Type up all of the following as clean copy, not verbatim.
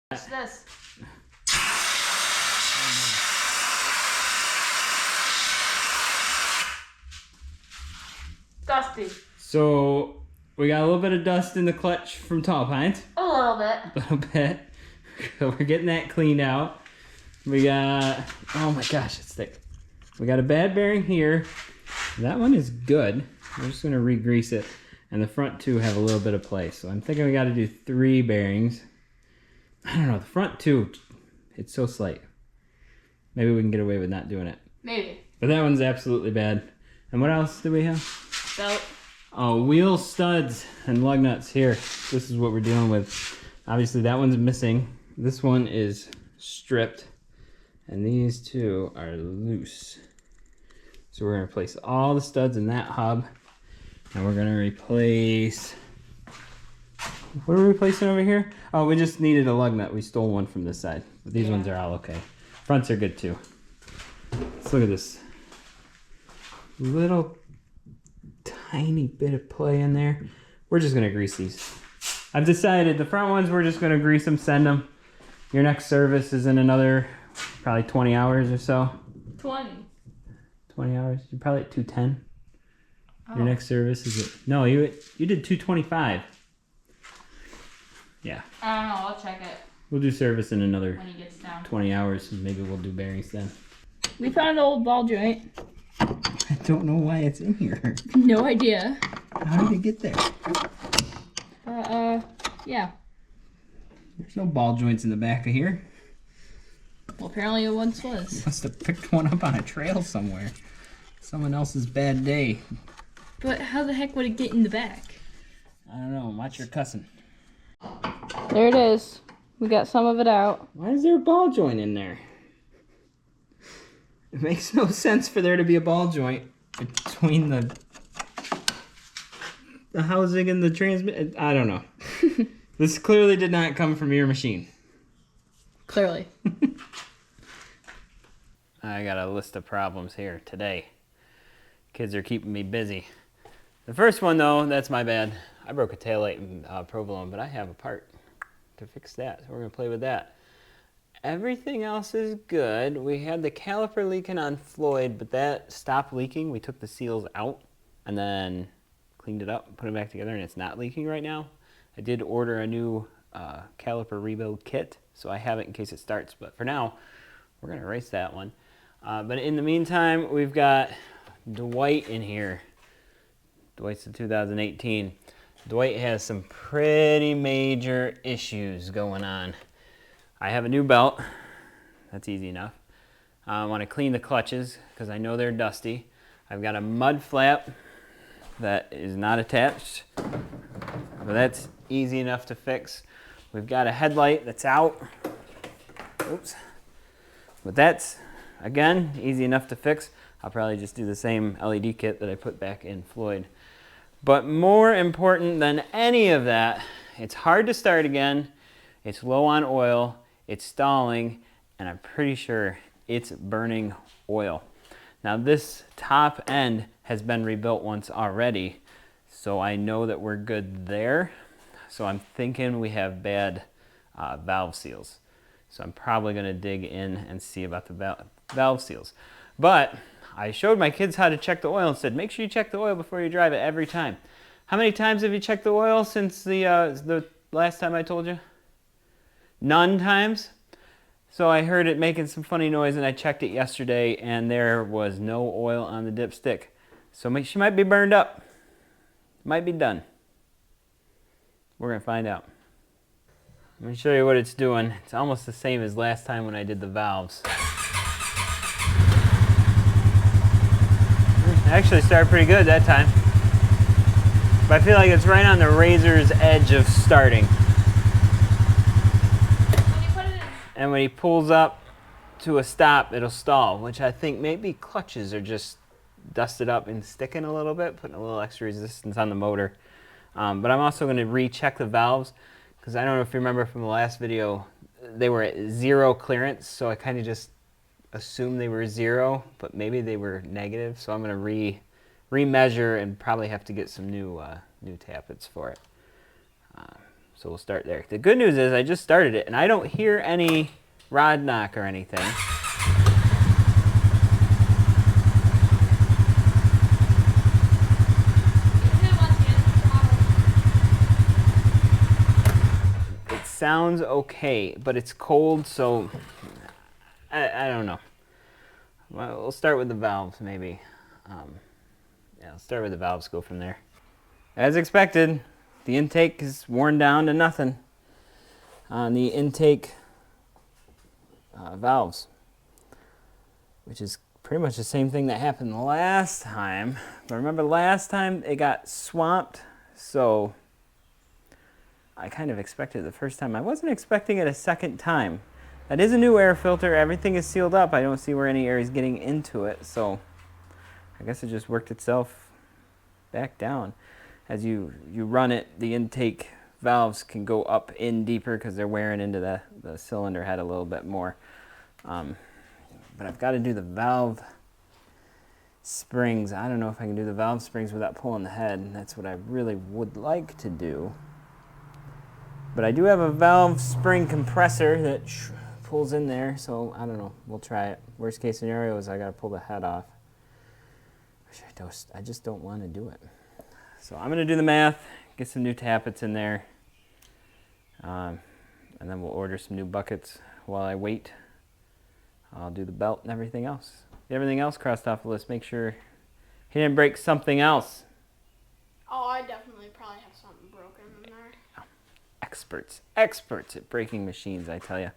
What's this? Dusty. So we got a little bit of dust in the clutch from Tall Pines. A little bit. A little bit. So we're getting that cleaned out. We got, oh my gosh, it's thick. We got a bad bearing here. That one is good. We're just gonna re-grease it. And the front two have a little bit of play. So I'm thinking we gotta do 3 bearings. I don't know, the front two, it's so slight. Maybe we can get away with not doing it. Maybe. But that one's absolutely bad. And what else do we have? Belt. Oh, wheel studs and lug nuts here. This is what we're dealing with. Obviously that one's missing. This one is stripped. And these two are loose. So we're gonna replace all the studs in that hub. And we're gonna replace, what are we replacing over here? Oh, we just needed a lug nut. We stole one from this side. But these ones are all okay. Fronts are good too. Let's look at this. Little tiny bit of play in there. We're just gonna grease these. I've decided the front ones, we're just gonna grease them, send them. Your next service is in another probably 20 hours or so. 20. 20 hours? You're probably at 210. Oh. Your next service is at, no, you did 225. Yeah. I don't know, I'll check it We'll do service in another when he gets down. 20 hours and maybe we'll do bearings then. We found an old ball joint. I don't know why it's in here. No idea. How did it get there? Yeah. There's no ball joints in the back of here. Well, apparently it once was. Must have picked one up on a trail somewhere. Someone else's bad day. But how the heck would it get in the back? I don't know. Watch your cussing. There it is. We got some of it out. Why is there a ball joint in there? It makes no sense for there to be a ball joint between the housing and the transmit. I don't know. This clearly did not come from your machine. Clearly. I got a list of problems here today. Kids are keeping me busy. The first one though, that's my bad. I broke a taillight in provolone, but I have a part to fix that. So we're gonna play with that. Everything else is good. We had the caliper leaking on Floyd, but that stopped leaking. We took the seals out and then cleaned it up, put it back together, and it's not leaking right now. I did order a new caliper rebuild kit, so I have it in case it starts. But for now, we're gonna erase that one. But in the meantime, we've got Dwight in here. Dwight's the 2018. Dwight has some pretty major issues going on. I have a new belt. That's easy enough. I want to clean the clutches because I know they're dusty. I've got a mud flap that is not attached, but that's easy enough to fix. We've got a headlight that's out. Oops. But that's, again, easy enough to fix. I'll probably just do the same LED kit that I put back in Floyd. But more important than any of that, it's hard to start again. It's low on oil. It's stalling, and I'm pretty sure it's burning oil. Now this top end has been rebuilt once already, so I know that we're good there. So I'm thinking we have bad valve seals. So I'm probably gonna dig in and see about the valve seals. But I showed my kids how to check the oil and said, make sure you check the oil before you drive it every time. How many times have you checked the oil since the last time I told you? None times. So I heard it making some funny noise and I checked it yesterday and there was no oil on the dipstick. So she might be burned up. Might be done. We're gonna find out. Let me show you what it's doing. It's almost the same as last time when I did the valves. Actually started pretty good that time. But I feel like it's right on the razor's edge of starting. And when he pulls up to a stop, it'll stall, which I think maybe clutches are just dusted up and sticking a little bit, putting a little extra resistance on the motor. But I'm also going to recheck the valves, because I don't know if you remember from the last video, they were at 0 clearance, so I kind of just assumed they were 0, but maybe they were negative, so I'm going to remeasure and probably have to get some new tappets for it. So So we'll start there. The good news is I just started it and I don't hear any rod knock or anything. It sounds okay, but it's cold, so I don't know. Well, we'll start with the valves, maybe. Yeah, let's start with the valves, go from there. As expected, the intake is worn down to nothing on the intake valves, which is pretty much the same thing that happened the last time. But remember last time it got swamped, so I kind of expected it the first time. I wasn't expecting it a second time. That is a new air filter. Everything is sealed up. I don't see where any air is getting into it, so I guess it just worked itself back down. As you run it, the intake valves can go up in deeper because they're wearing into the cylinder head a little bit more. But I've got to do the valve springs. I don't know if I can do the valve springs without pulling the head. That's what I really would like to do. But I do have a valve spring compressor that pulls in there, so I don't know. We'll try it. Worst case scenario is I got to pull the head off. I just don't want to do it. So I'm going to do the math, get some new tappets in there, and then we'll order some new buckets while I wait. I'll do the belt and everything else. Everything else crossed off the list. Make sure he didn't break something else. Oh, I definitely probably have something broken in there. Oh, experts at breaking machines, I tell you.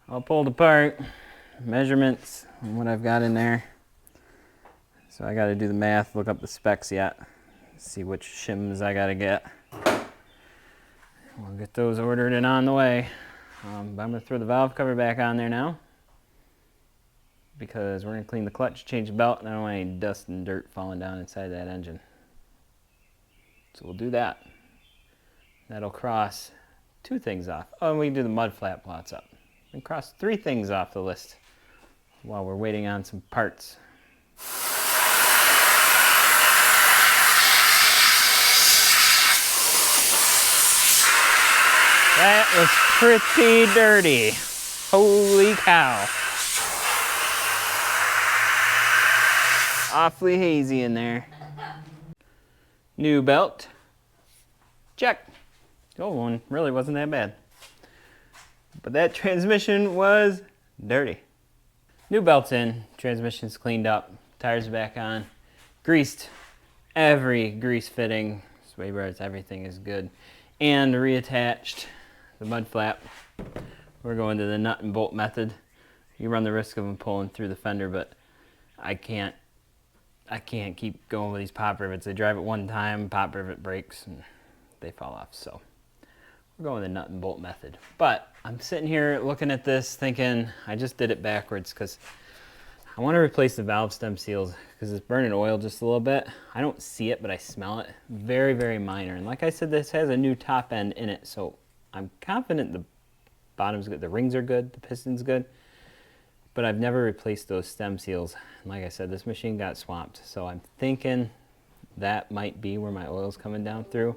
I'll pull it apart, measurements, and what I've got in there. So I got to do the math, look up the specs yet, see which shims I got to get. We'll get those ordered and on the way. But I'm going to throw the valve cover back on there now because we're going to clean the clutch, change the belt, and I don't want any dust and dirt falling down inside that engine. So we'll do that. That'll cross 2 things off. Oh, and we can do the mud flap while it's up. We can cross 3 things off the list while we're waiting on some parts. That was pretty dirty. Holy cow. Awfully hazy in there. New belt. Check. The old one really wasn't that bad. But that transmission was dirty. New belt's in. Transmission's cleaned up. Tires back on. Greased. Every grease fitting. Sway bars, everything is good. And reattached the mud flap. We're going to the nut and bolt method. You run the risk of them pulling through the fender, but I can't keep going with these pop rivets. They drive it one time, pop rivet breaks, and they fall off. So we're going the nut and bolt method. But I'm sitting here looking at this thinking I just did it backwards because I want to replace the valve stem seals because it's burning oil just a little bit. I don't see it, but I smell it. Very, very minor. And like I said, this has a new top end in it, so I'm confident the bottom's good. The rings are good, the piston's good, but I've never replaced those stem seals. And like I said, this machine got swamped, so I'm thinking that might be where my oil's coming down through.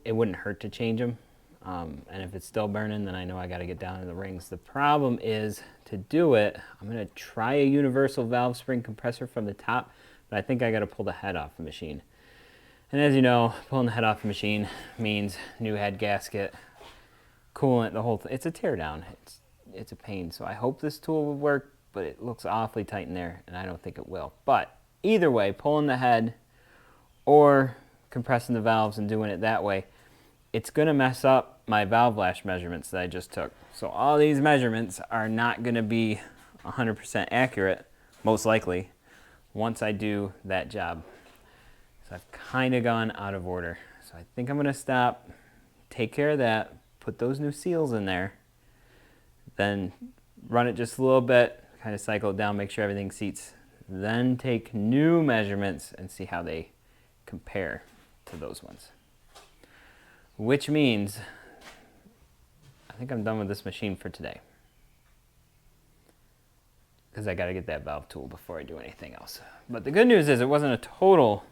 It wouldn't hurt to change them, and if it's still burning, then I know I got to get down to the rings. The problem is, to do it, I'm going to try a universal valve spring compressor from the top, but I think I got to pull the head off the machine. And as you know, pulling the head off the machine means new head gasket, coolant, the whole thing. It's a teardown. It's a pain. So I hope this tool will work, but it looks awfully tight in there, and I don't think it will. But either way, pulling the head or compressing the valves and doing it that way, it's going to mess up my valve lash measurements that I just took. So all these measurements are not going to be 100% accurate, most likely, once I do that job. So I've kind of gone out of order. So I think I'm going to stop, take care of that, put those new seals in there, then run it just a little bit, kind of cycle it down, make sure everything seats, then take new measurements and see how they compare to those ones. Which means I think I'm done with this machine for today, because I got to get that valve tool before I do anything else. But the good news is it wasn't a total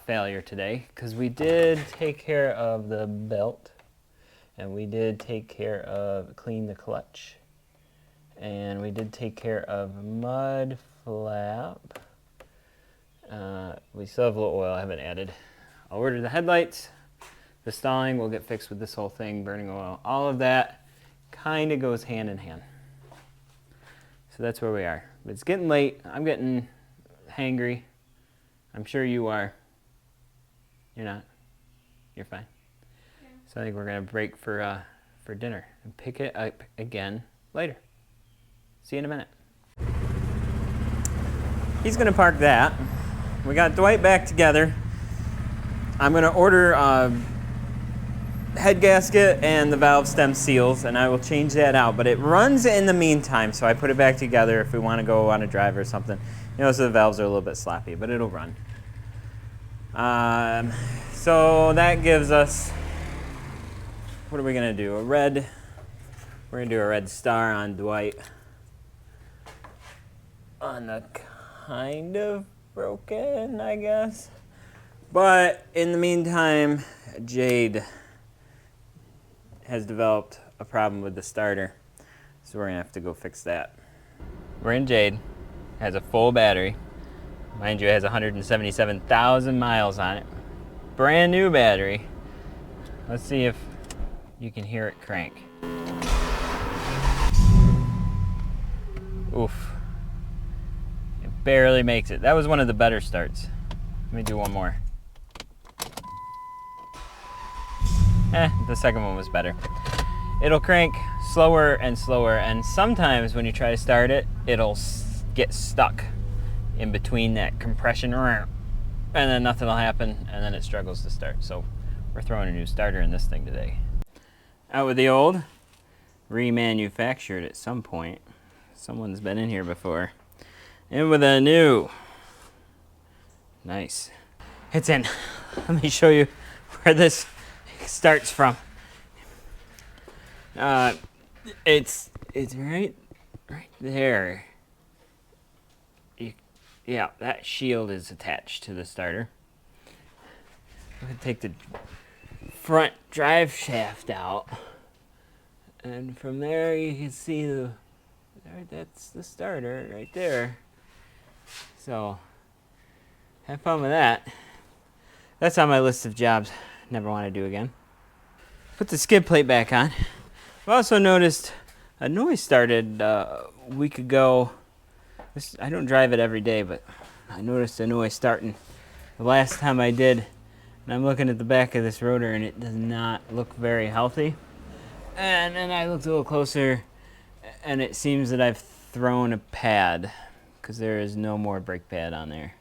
failure today, because we did take care of the belt And we did take care of clean the clutch. And we did take care of mud flap. We still have a little oil I haven't added. I'll order the headlights. The stalling will get fixed with this whole thing, burning oil. All of that kind of goes hand in hand. So that's where we are. But it's getting late. I'm getting hangry. I'm sure you are. You're not? You're fine? Yeah. So I think we're going to break for dinner and pick it up again later. See you in a minute. He's going to park that. We got Dwight back together. I'm going to order head gasket and the valve stem seals, and I will change that out. But it runs in the meantime, so I put it back together if we want to go on a drive or something. You know, so the valves are a little bit sloppy, but it'll run. So that gives us, what are we going to do? We're going to do a red star on Dwight. On the kind of broken, I guess. But in the meantime, Jade has developed a problem with the starter. So we're going to have to go fix that. We're in Jade. Has a full battery. Mind you, it has 177,000 miles on it. Brand new battery. Let's see if you can hear it crank. Oof. Barely makes it. That was one of the better starts. Let me do one more. The second one was better. It'll crank slower and slower, and sometimes when you try to start it, it'll get stuck in between that compression, and then nothing will happen, and then it struggles to start. So we're throwing a new starter in this thing today. Out with the old, remanufactured at some point. Someone's been in here before. In with a new. Nice. It's in. Let me show you where this starts from. It's right there. Yeah, that shield is attached to the starter. I'm gonna take the front drive shaft out, and from there you can see that's the starter right there. So, have fun with that. That's on my list of jobs never want to do again. Put the skid plate back on. I've also noticed a noise started a week ago. I don't drive it every day, but I noticed a noise starting the last time I did. And I'm looking at the back of this rotor, and it does not look very healthy. And then I looked a little closer, and it seems that I've thrown a pad, because there is no more brake pad on there.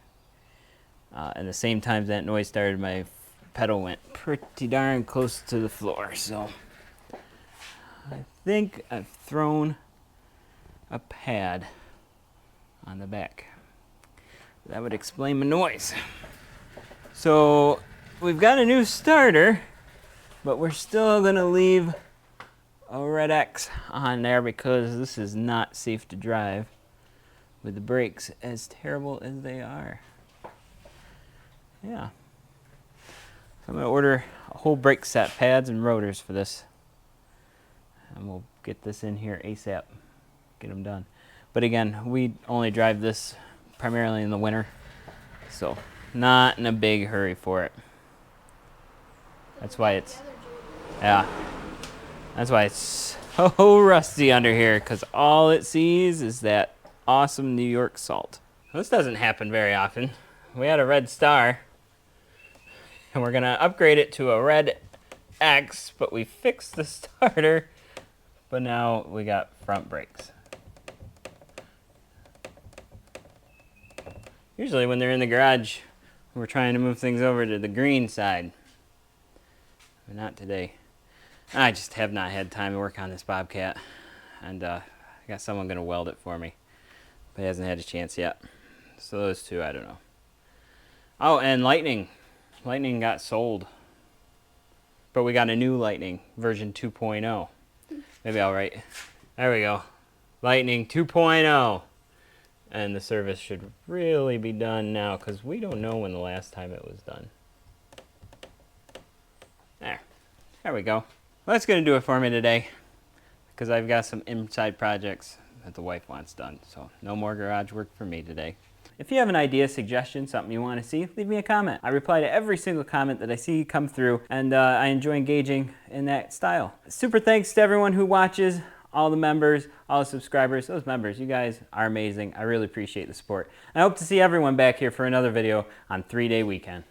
And the same time that noise started, my pedal went pretty darn close to the floor. So I think I've thrown a pad on the back. That would explain my noise. So we've got a new starter, but we're still gonna leave a red X on there because this is not safe to drive with the brakes as terrible as they are. Yeah. So I'm going to order a whole brake set, pads and rotors for this. And we'll get this in here ASAP. Get them done. But again, we only drive this primarily in the winter. So not in a big hurry for it. That's why it's, yeah. That's why it's so rusty under here, because all it sees is that awesome New York salt. This doesn't happen very often. We had a red star, and we're gonna upgrade it to a red X, but we fixed the starter, but now we got front brakes. Usually when they're in the garage, we're trying to move things over to the green side, but not today. I just have not had time to work on this Bobcat, and I got someone gonna weld it for me, but he hasn't had a chance yet. So those two, I don't know. Oh, and Lightning. Lightning got sold, but we got a new Lightning, version 2.0. Maybe I'll write, there we go. Lightning 2.0. And the service should really be done now, because we don't know when the last time it was done. There we go. Well, that's going to do it for me today because I've got some inside projects that the wife wants done. So no more garage work for me today. If you have an idea, suggestion, something you want to see, leave me a comment. I reply to every single comment that I see come through, and I enjoy engaging in that style. Super thanks to everyone who watches, all the members, all the subscribers. Those members, you guys are amazing. I really appreciate the support. I hope to see everyone back here for another video on 3-Day Weekend.